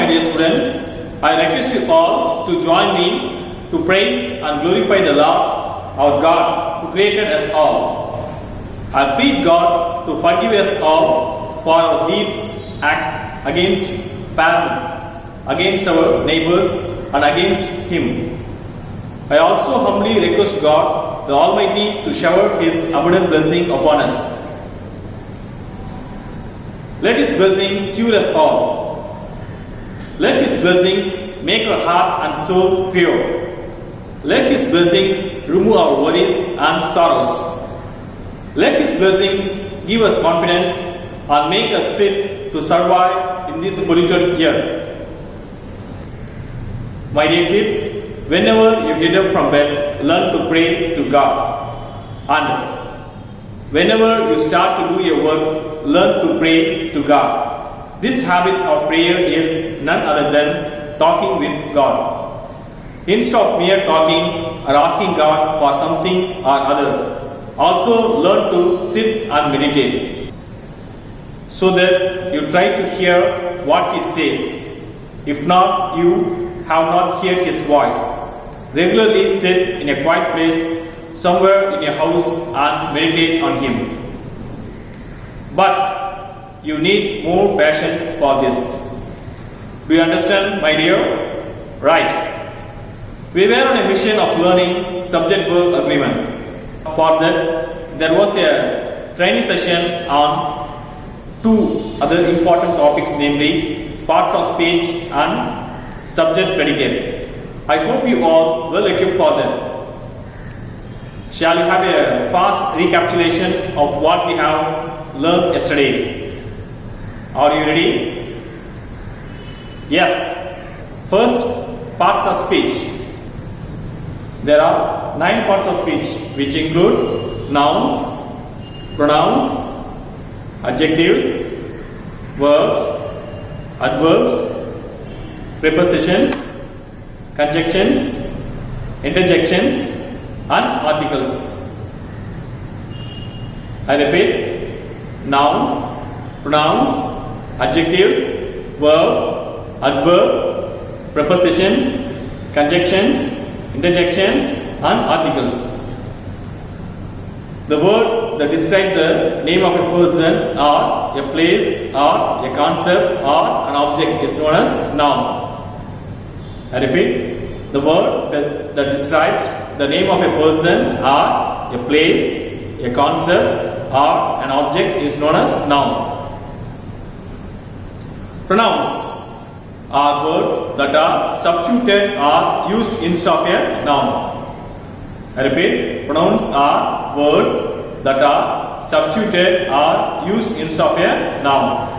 my dear students, I request you all to join me to praise and glorify the Lord, our God, who created us all. I plead God to forgive us all for our deeds act against parents, against our neighbors, and against Him. I also humbly request God, the Almighty, to shower His abundant blessing upon us. Let His blessing cure us all. Let His blessings make our heart and soul pure. Let His blessings remove our worries and sorrows. Let His blessings give us confidence and make us fit to survive in this polluted year. My dear kids, whenever you get up from bed, learn to pray to God. And whenever you start to do your work, learn to pray to God. This habit of prayer is none other than talking with God. Instead of mere talking or asking God for something or other, also learn to sit and meditate, so that you try to hear what He says. If not, you have not heard His voice. Regularly sit in a quiet place somewhere in your house and meditate on Him. But you need more patience for this. Do you understand, my dear? Right. We were on a mission of learning subject-verb agreement. For that, there was a training session on two other important topics, namely parts of speech and subject predicate. I hope you all well equipped for them. Shall we have a fast recapitulation of what we have learned yesterday? Are you ready? Yes. First, parts of speech. There are 9 parts of speech, which includes nouns, pronouns, adjectives, verbs, adverbs, prepositions, conjunctions, interjections, and articles. I repeat: nouns, pronouns, adjectives, verb, adverb, prepositions, conjunctions, interjections, and articles. The word that describes the name of a person or a place or a concept or an object is known as noun. I repeat: the word that describes the name of a person or a place, a concept or an object is known as noun. Pronouns are words that are substituted or used instead of a noun. I repeat: pronouns are words that are substituted or used instead of a noun.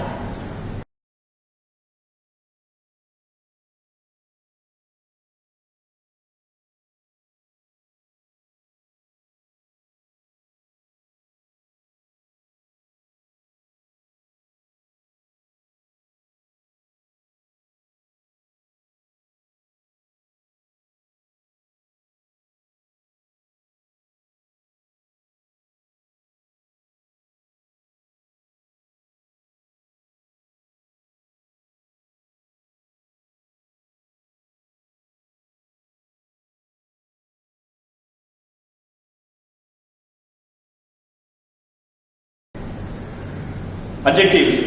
Adjectives.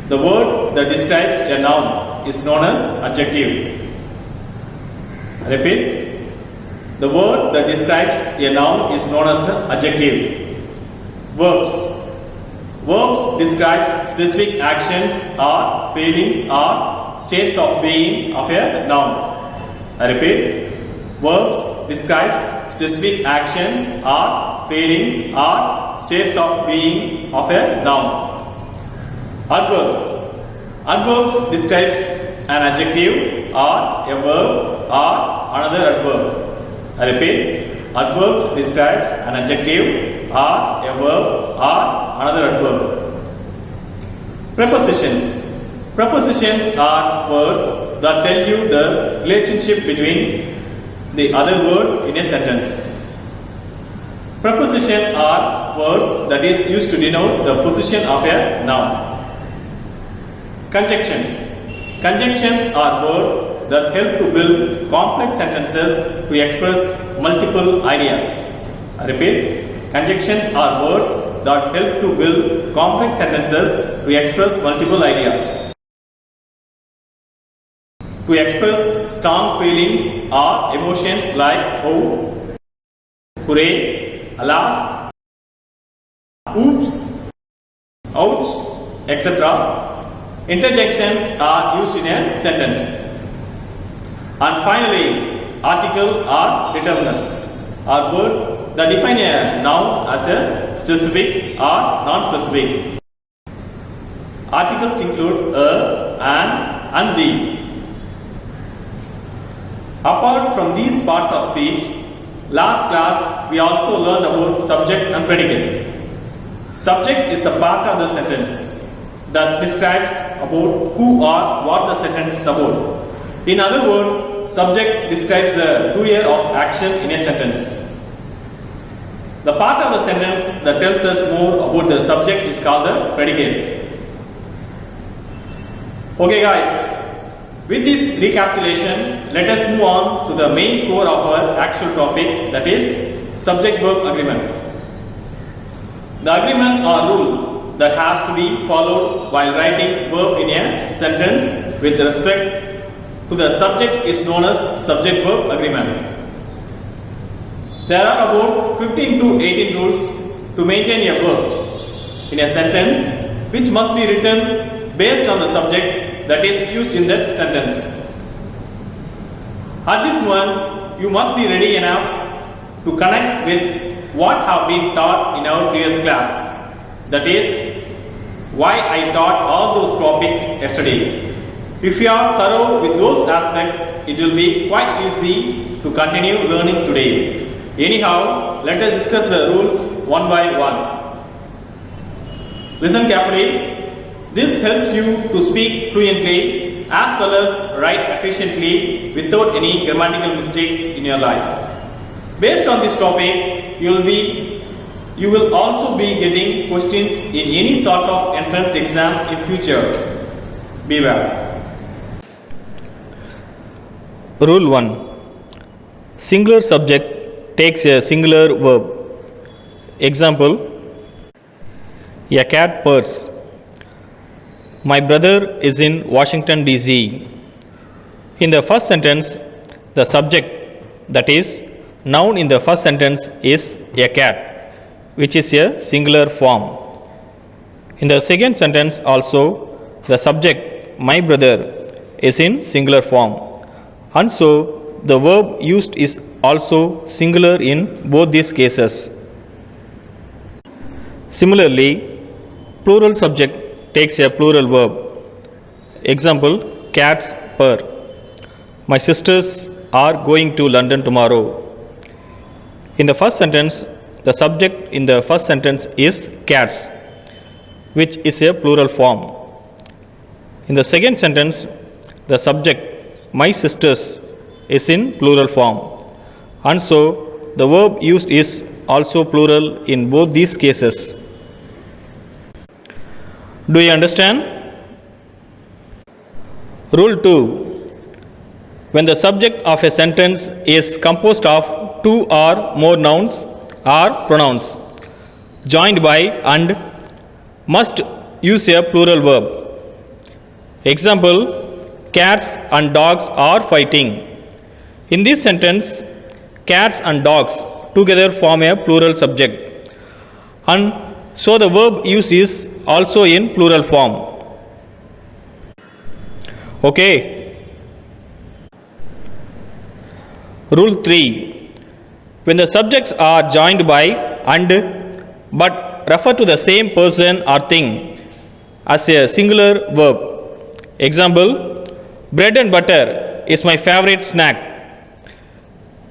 The word that describes a noun is known as adjective. I repeat: the word that describes a noun is known as adjective. Verbs. Verbs describe specific actions or feelings or states of being of a noun. I repeat: verbs describe specific actions or feelings or states of being of a noun. Adverbs. Adverbs describe an adjective or a verb or another adverb. I repeat: adverbs describe an adjective or a verb or another adverb. Prepositions. Prepositions are words that tell you the relationship between the other word in a sentence. Prepositions are words that is used to denote the position of a noun. Conjunctions. Conjunctions are words that help to build complex sentences to express multiple ideas. I repeat, conjunctions are words that help to build complex sentences to express multiple ideas. To express strong feelings or emotions like oh, hooray, alas, oops, ouch, etc. Interjections are used in a sentence. And finally, article or determinants are words that define a noun as a specific or non-specific. Articles include a, an, and the. Apart from these parts of speech, last class we also learned about subject and predicate. Subject is a part of the sentence that describes about who or what the sentence is about. In other words, subject describes the doer of action in a sentence. The part of the sentence that tells us more about the subject is called the predicate. Okay guys, with this recapitulation, let us move on to the main core of our actual topic, that is subject-verb agreement. The agreement or rule that has to be followed while writing verb in a sentence with respect to the subject is known as subject-verb agreement. There are about 15 to 18 rules to maintain a verb in a sentence which must be written based on the subject that is used in that sentence. At this moment, you must be ready enough to connect with what have been taught in our previous class. That is, why I taught all those topics yesterday. If you are thorough with those aspects, it will be quite easy to continue learning today. Anyhow, let us discuss the rules one by one. Listen carefully. This helps you to speak fluently as well as write efficiently without any grammatical mistakes in your life. Based on this topic, you will also be getting questions in any sort of entrance exam in future. Beware. Rule 1. Singular subject takes a singular verb. Example, a cat purrs. My brother is in Washington DC. In the first sentence, the subject, that is, noun in the first sentence is a cat, which is a singular form. In the second sentence also, the subject, my brother, is in singular form. And so, the verb used is also singular in both these cases. Similarly, plural subject takes a plural verb. Example, cats purr. My sisters are going to London tomorrow. In the first sentence, the subject in the first sentence is cats, which is a plural form. In the second sentence, the subject, my sisters, is in plural form. And so, the verb used is also plural in both these cases. Do you understand? Rule 2. When the subject of a sentence is composed of two or more nouns or pronouns joined by and, must use a plural verb. Example, cats and dogs are fighting. In this sentence, cats and dogs together form a plural subject, and so the verb use is also in plural form. Okay. Rule 3. When the subjects are joined by and but refer to the same person or thing as a singular verb. Example, bread and butter is my favorite snack.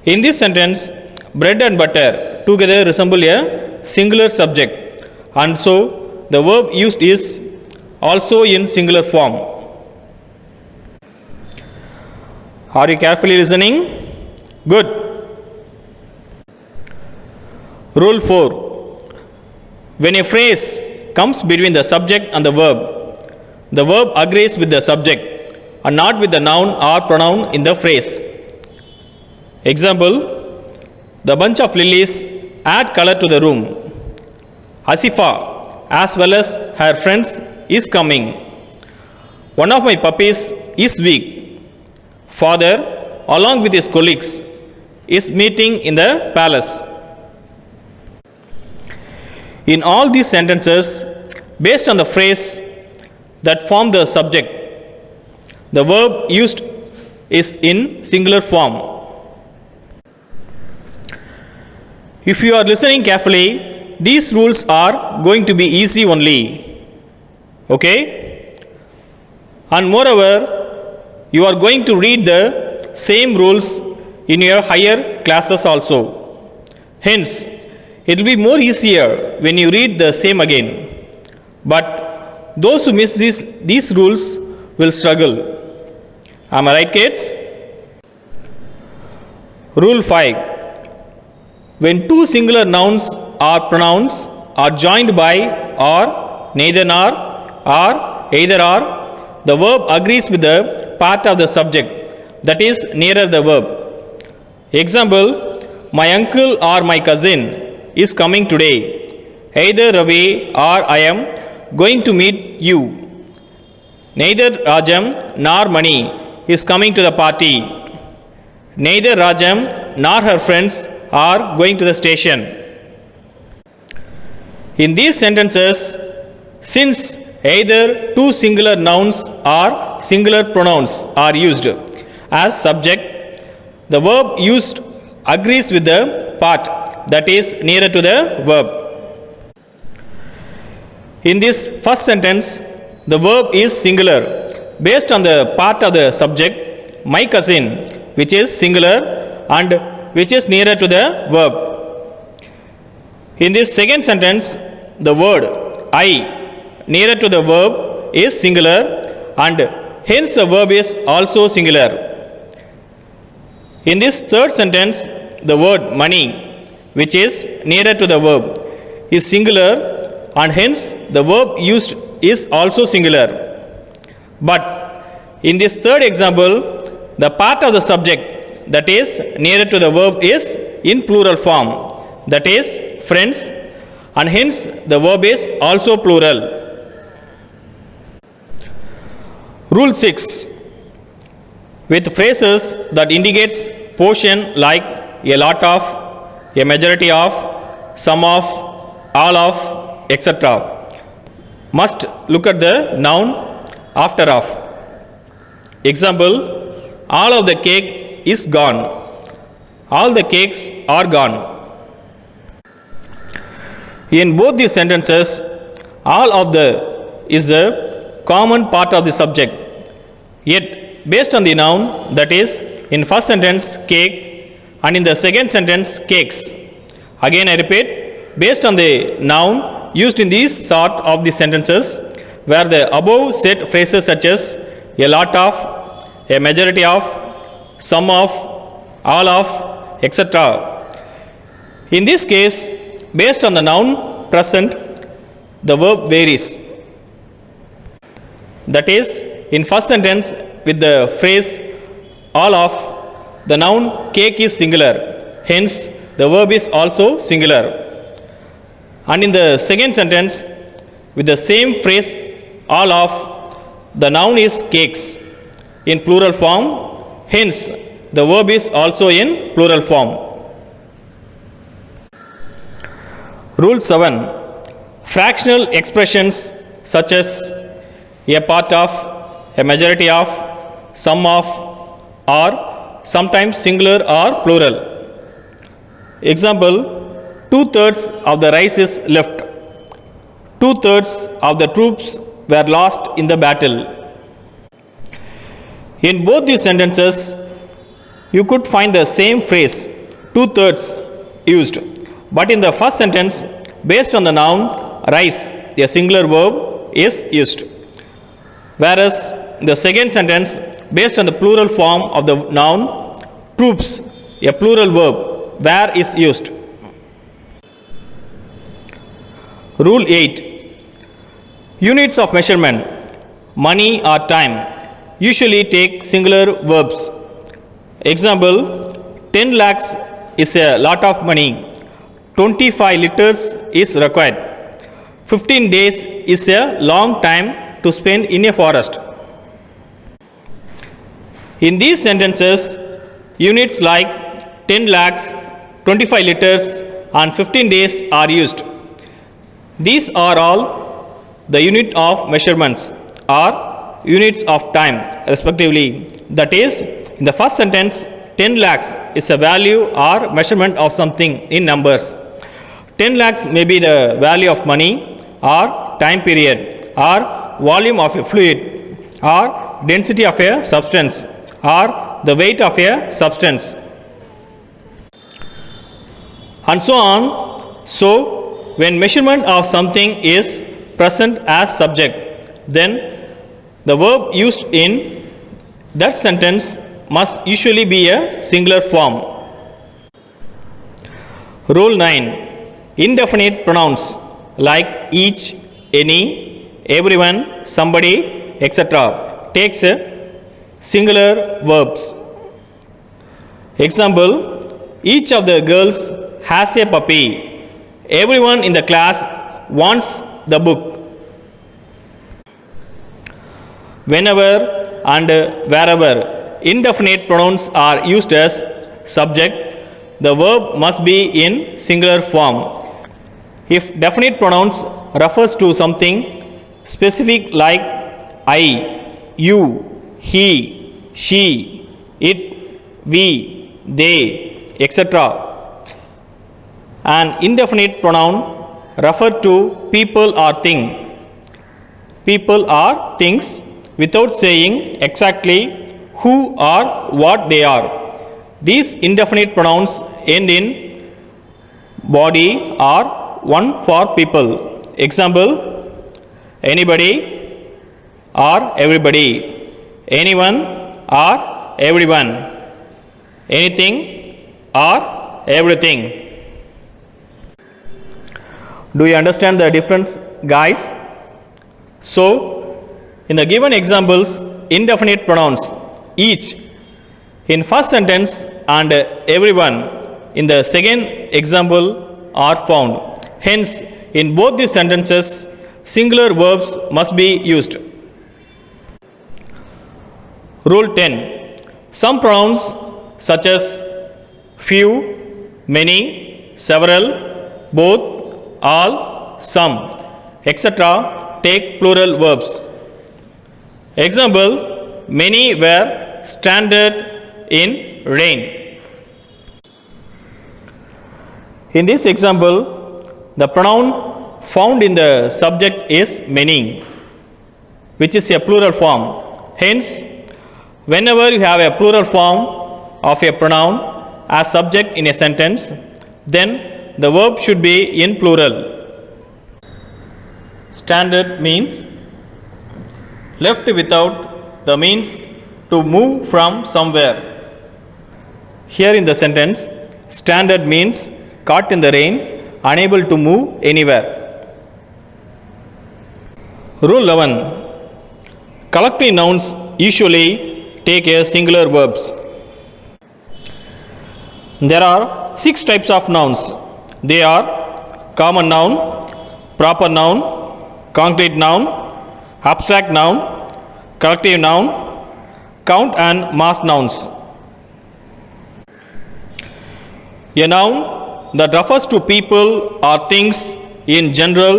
In this sentence, bread and butter together resemble a singular subject, and so the verb used is also in singular form. Are you carefully listening? Good. Rule 4. When a phrase comes between the subject and the verb agrees with the subject and not with the noun or pronoun in the phrase. Example, the bunch of lilies add color to the room. Asifa, as well as her friends, is coming. One of my puppies is weak. Father, along with his colleagues, is meeting in the palace. In all these sentences, based on the phrase that form the subject, the verb used is in singular form. If you are listening carefully, these rules are going to be easy only. Okay? And moreover, you are going to read the same rules in your higher classes also. Hence, it will be more easier when you read the same again. But those who miss these rules will struggle. Am I right, kids? Rule 5. When two singular nouns or pronouns are joined by or, neither nor, or either or, the verb agrees with the part of the subject that is nearer the verb. Example, my uncle or my cousin is coming today. Either Ravi or I am going to meet you. Neither Rajam nor Mani is coming to the party. Neither Rajam nor her friends are going to the station. In these sentences, since either two singular nouns or singular pronouns are used as subject, the verb used agrees with the part that is nearer to the verb. In this first sentence, the verb is singular based on the part of the subject, my cousin, which is singular and which is nearer to the verb. In this second sentence, the word I, nearer to the verb, is singular and hence the verb is also singular. In this third sentence, the word money, which is nearer to the verb, is singular and hence the verb used is also singular. But in this third example, the part of the subject that is nearer to the verb is in plural form, that is friends, and hence the verb is also plural. Rule 6. With phrases that indicates portion like a lot of, a majority of, some of, all of, etc., must look at the noun after of. Example, all of the cake is gone. All the cakes are gone. In both these sentences, all of the is a common part of the subject. Yet, based on the noun, that is, in first sentence, cake, and in the second sentence, cakes. Again, I repeat, based on the noun used in these sort of the sentences, where the above said phrases such as a lot of, a majority of, some of, all of, etc. In this case, based on the noun present, the verb varies. That is, in first sentence with the phrase all of, the noun cake is singular, hence the verb is also singular. And in the second sentence with the same phrase all of, the noun is cakes in plural form, hence the verb is also in plural form. Rule 7. Fractional expressions such as a part of, a majority of, some of, are sometimes singular or plural. Example, 2/3 of the rice is left. 2/3 of the troops were lost in the battle. In both these sentences, you could find the same phrase 2/3 used, but in the first sentence, based on the noun rice, a singular verb is used, whereas in the second sentence, based on the plural form of the noun troops, a plural verb where is used. Rule 8. Units of measurement, money or time, usually take singular verbs. Example, 10 lakhs is a lot of money. 25 liters is required. 15 days is a long time to spend in a forest. In these sentences, units like 10 lakhs, 25 liters and 15 days are used. These are all the unit of measurements or units of time respectively. That is, in the first sentence, 10 lakhs is a value or measurement of something in numbers. 10 lakhs may be the value of money or time period or volume of a fluid or density of a substance or the weight of a substance and so on. So, when measurement of something is present as subject, then the verb used in that sentence must usually be a singular form. Rule 9. Indefinite pronouns like each, any, everyone, somebody, etc. takes singular verbs. Example, each of the girls has a puppy. Everyone in the class wants the book. Whenever and wherever indefinite pronouns are used as subject, the verb must be in singular form. If definite pronouns refers to something specific like I, you, he, she, it, we, they, etc. An indefinite pronoun refer to people or things without saying exactly who or what they are. These indefinite pronouns end in body or one for people. Example, anybody or everybody, anyone or everyone, anything or everything. Do you understand the difference, guys? So, in the given examples, indefinite pronouns each in first sentence and everyone in the second example are found. Hence, in both these sentences, singular verbs must be used. Rule 10. Some pronouns such as few, many, several, both, all, some, etc. take plural verbs. Example, many were stranded in rain. In this example, the pronoun found in the subject is many, which is a plural form. Hence, whenever you have a plural form of a pronoun as subject in a sentence, then the verb should be in plural. Stranded means left without the means to move from somewhere. Here in the sentence, stranded means caught in the rain, unable to move anywhere. Rule 11. Collective nouns usually take a singular verbs. There are 6 types of nouns. They are common noun, proper noun, concrete noun, abstract noun, collective noun, count and mass nouns. A noun that refers to people or things in general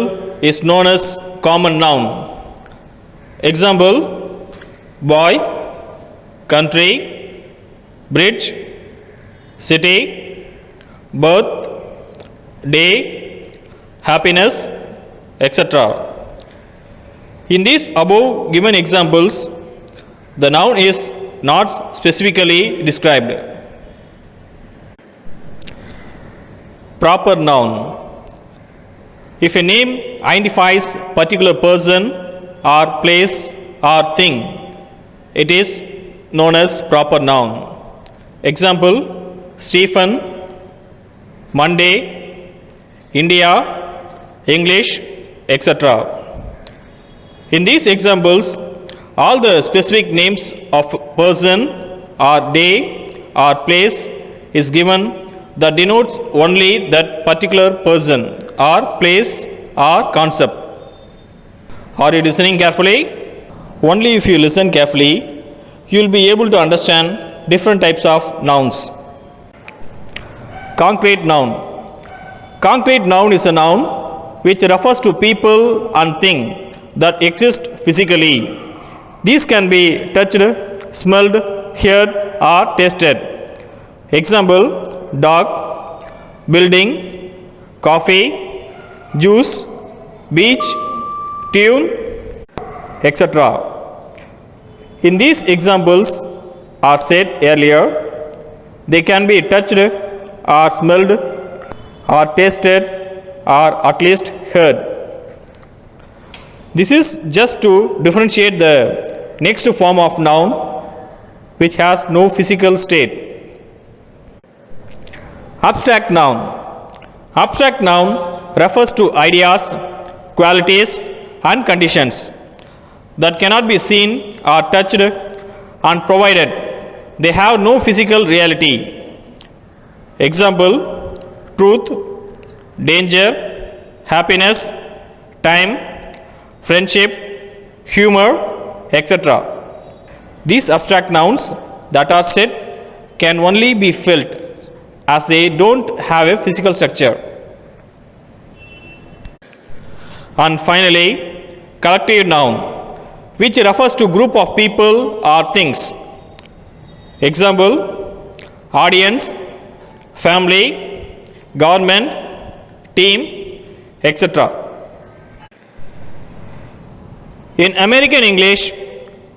is known as common noun. Example, boy, country, bridge, city, birth, day, happiness, etc. In these above given examples, the noun is not specifically described. Proper noun. If a name identifies particular person or place or thing, it is known as proper noun. Example, Stephen, Monday, India, English, etc. In these examples, All the specific names of person or day or place is given that denotes only that particular person or place or concept. Are you listening carefully? Only if you listen carefully, you will be able to understand different types of nouns. Concrete noun. Concrete noun is a noun which refers to people and things that exist physically. These can be touched, smelled, heard or tasted. Example: dog, building, coffee, juice, beach, tune, etc. In these examples are said earlier, they can be touched or smelled or tasted or at least heard. This is just to differentiate the next form of noun which has no physical state. Abstract noun. Abstract noun refers to ideas, qualities and conditions that cannot be seen or touched, and provided they have no physical reality. Example: truth, danger, happiness, time, friendship, humor, etc. These abstract nouns that are said can only be felt as they don't have a physical structure. And finally, collective noun, which refers to group of people or things. Example: audience, family, government, team, etc. In American English,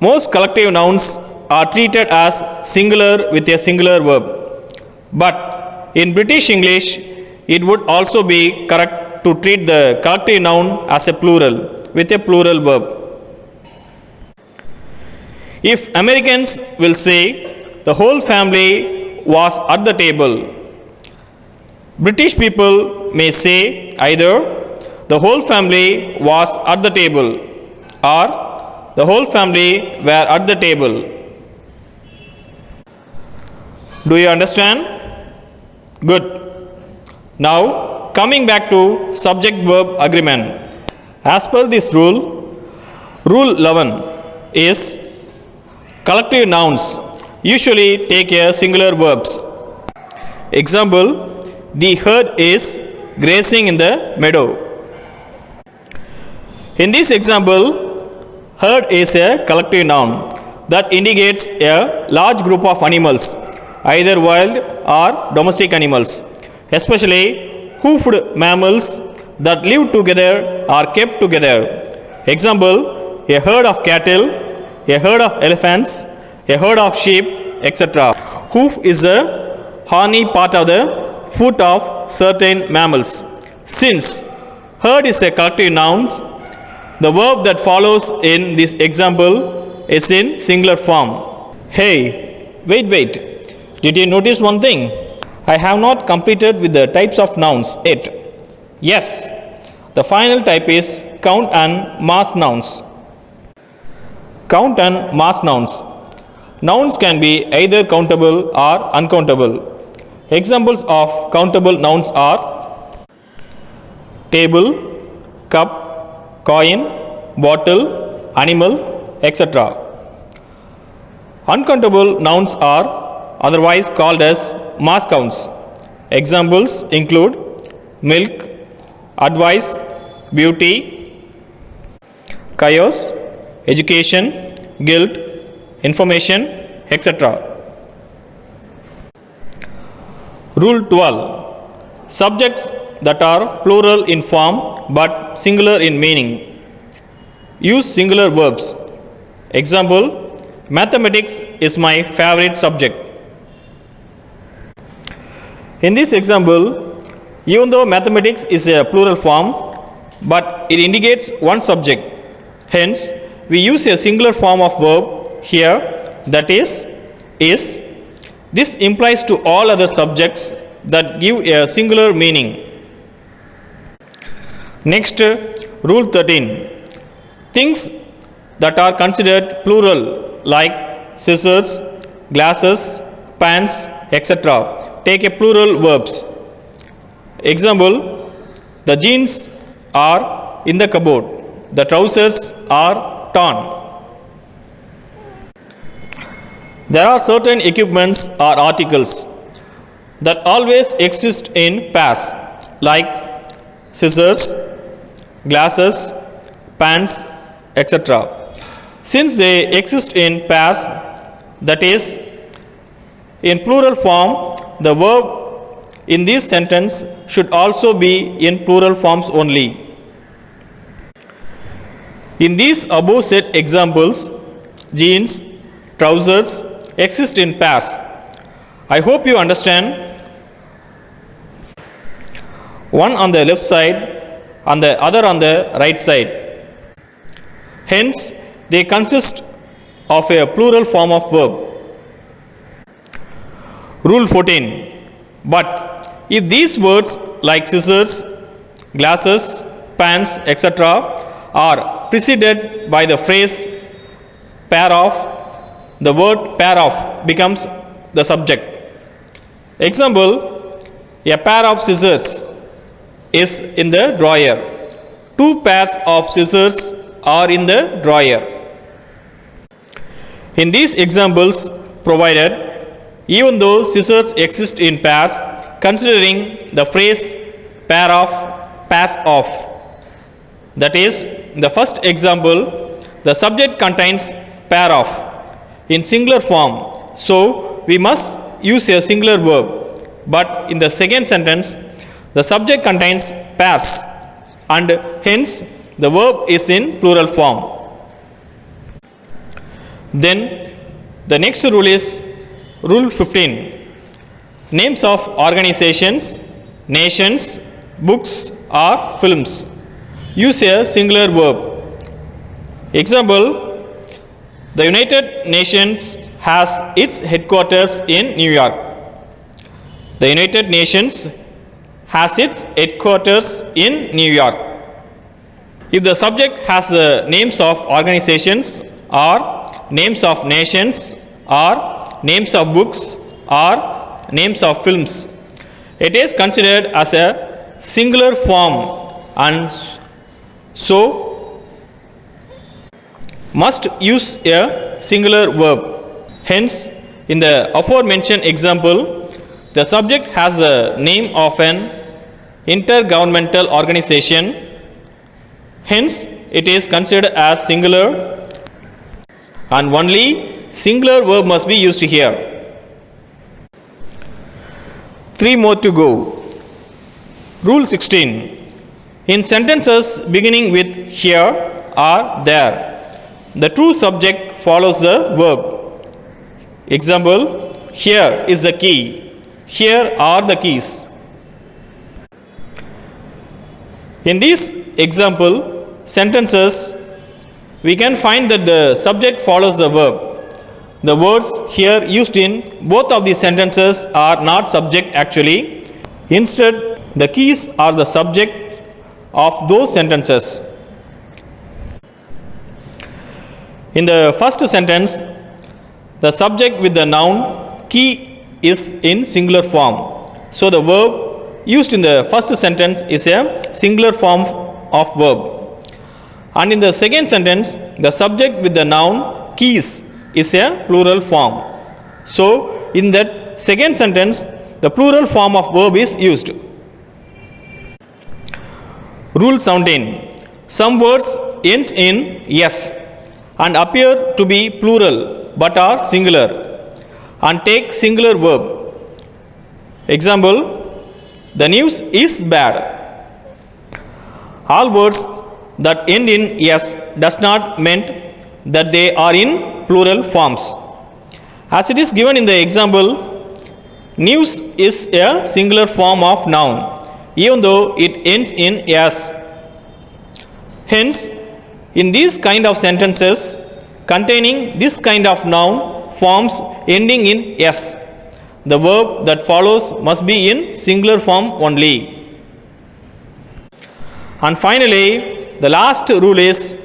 most collective nouns are treated as singular with a singular verb. But in British English, it would also be correct to treat the collective noun as a plural with a plural verb. If Americans will say the whole family was at the table, British people may say either the whole family was at the table or the whole family were at the table. Do you understand? Good. Now coming back to subject verb agreement. As per this rule, rule 11 is collective nouns usually take a singular verbs. Example: the herd is grazing in the meadow. In this example, herd is a collective noun that indicates a large group of animals, either wild or domestic animals, especially hoofed mammals that live together or kept together. Example: a herd of cattle, a herd of elephants, a herd of sheep, etc. Hoof is the horny part of the foot of certain mammals. Since herd is a collective noun, the verb that follows in this example is in singular form. Hey, wait. Did you notice one thing? I have not completed with the types of nouns yet. Yes, the final type is count and mass nouns. Count and mass nouns. Nouns can be either countable or uncountable. Examples of countable nouns are table, cup, coin, bottle, animal, etc. Uncountable nouns are otherwise called as mass counts. Examples include milk, advice, beauty, chaos, education, guilt, information, etc. Rule 12. Subjects that are plural in form but singular in meaning. Use singular verbs. Example: mathematics is my favorite subject. In this example, even though mathematics is a plural form, but it indicates one subject. Hence, we use a singular form of verb here, that is. This implies to all other subjects that give a singular meaning. Next, rule 13. Things that are considered plural like scissors, glasses, pants, etc. take a plural verbs. Example, the jeans are in the cupboard. The trousers are torn. There are certain equipments or articles that always exist in pairs like scissors, glasses, pans, etc. Since they exist in pairs, that is, in plural form, the verb in this sentence should also be in plural forms only. In these above set examples, jeans, trousers exist in pairs. I hope you understand. One on the left side and the other on the right side. Hence, they consist of a plural form of verb. Rule 14. But if these words like scissors, glasses, pants, etc. are preceded by the phrase pair of, the word pair of becomes the subject. Example, a pair of scissors is in the drawer. Two pairs of scissors are in the drawer. In these examples provided, even though scissors exist in pairs, considering the phrase pair of, pairs of. That is, in the first example, the subject contains pair of in singular form, so we must use a singular verb. But in the second sentence, the subject contains pairs and hence the verb is in plural form. Then the next rule is rule 15. Names of organizations, nations, books or films use a singular verb. Example, the United Nations has its headquarters in New York. The United Nations has its headquarters in New York. If the subject has names of organizations or names of nations or names of books or names of films, it is considered as a singular form and so must use a singular verb. Hence, in the aforementioned example, the subject has a name of an intergovernmental organization. Hence, it is considered as singular and only singular verb must be used here. 3 more to go. Rule 16. In sentences beginning with here or there, the true subject follows the verb. Example, here is the key. Here are the keys. In this example sentences, we can find that the subject follows the verb. The words here used in both of these sentences are not subject actually. Instead, the keys are the subject of those sentences. In the first sentence, the subject with the noun key is in singular form. So the verb used in the first sentence is a singular form of verb. And in the second sentence, the subject with the noun keys is a plural form. So in that second sentence, the plural form of verb is used. Rule 17. Some words ends in s and appear to be plural but are singular and take singular verb. Example, the news is bad. All words that end in s does not mean that they are in plural forms. As it is given in the example, news is a singular form of noun even though it ends in s. Hence, in these kind of sentences containing this kind of noun forms ending in s, the verb that follows must be in singular form only. And finally, the last rule is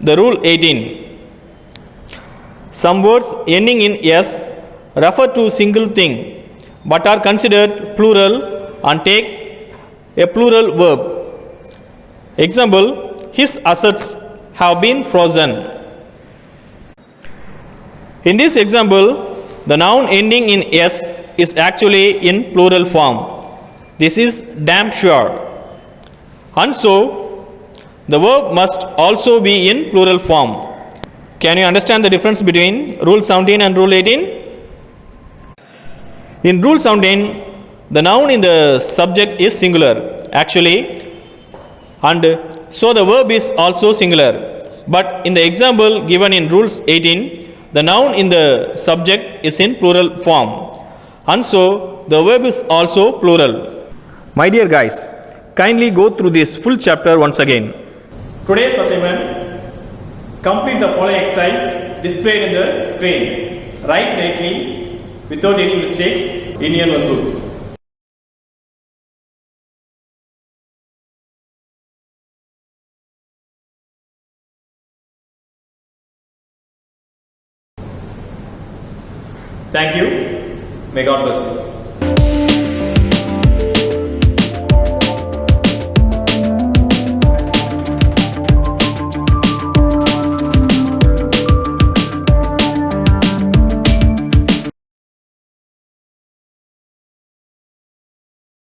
The rule 18. Some words ending in s refer to single thing but are considered plural and take a plural verb. Example, his assets have been frozen. In this example, the noun ending in s is actually in plural form. This is damn sure. And so, the verb must also be in plural form. Can you understand the difference between Rule 17 and Rule 18? In Rule 17, the noun in the subject is singular actually, and so the verb is also singular. But in the example given in Rules 18, the noun in the subject is in plural form, and so the verb is also plural. My dear guys, kindly go through this full chapter once again. Today's assignment: complete the following exercise displayed in the screen. Write neatly without any mistakes in your notebook. Thank you. May God bless you.